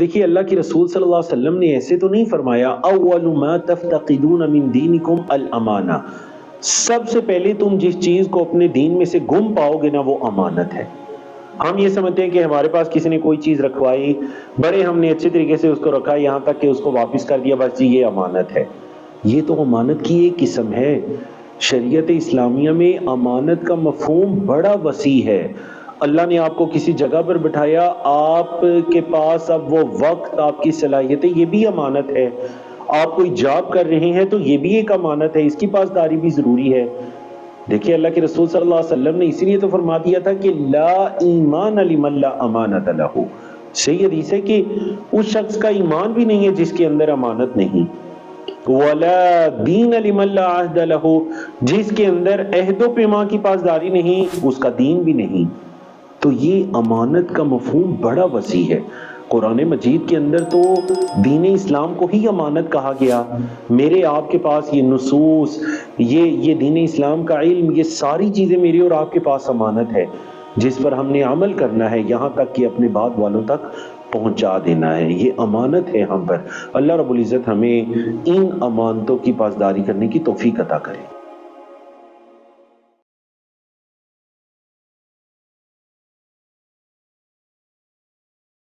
دیکھیے اللہ کے رسول صلی اللہ علیہ وسلم نے ایسے تو نہیں فرمایا اول ما تفتقدون من دینکم الامانہ، سب سے پہلے تم جس چیز کو اپنے دین میں سے گم پاؤ گے نا وہ امانت ہے۔ ہم یہ سمجھتے ہیں کہ ہمارے پاس کسی نے کوئی چیز رکھوائی، بڑے ہم نے اچھے طریقے سے اس کو رکھا یہاں تک کہ اس کو واپس کر دیا، بس جی یہ امانت ہے۔ یہ تو امانت کی ایک قسم ہے۔ شریعت اسلامیہ میں امانت کا مفہوم بڑا وسیع ہے۔ اللہ نے آپ کو کسی جگہ پر بٹھایا، آپ کے پاس اب وہ وقت، آپ کی صلاحیتیں، یہ بھی امانت ہے۔ آپ کوئی جاب کر رہے ہیں تو یہ بھی ایک امانت ہے، اس کی پاسداری بھی ضروری ہے۔ دیکھیے اللہ کے رسول صلی اللہ علیہ وسلم نے اسی لیے تو فرما دیا تھا کہ لا ایمان لمن لا امانت لہ، صحیح حدیث ہے کہ اس شخص کا ایمان بھی نہیں ہے جس کے اندر امانت نہیں، ولا دین لمن لا عہد لہ، جس کے اندر عہد و پیمان کی پاسداری نہیں اس کا دین بھی نہیں۔ تو یہ امانت کا مفہوم بڑا وسیع ہے۔ قرآن مجید کے اندر تو دین اسلام کو ہی امانت کہا گیا۔ میرے آپ کے پاس یہ نصوص، یہ دین اسلام کا علم، یہ ساری چیزیں میرے اور آپ کے پاس امانت ہے، جس پر ہم نے عمل کرنا ہے، یہاں تک کہ اپنے بعد والوں تک پہنچا دینا ہے۔ یہ امانت ہے ہم پر۔ اللہ رب العزت ہمیں ان امانتوں کی پاسداری کرنے کی توفیق عطا کرے۔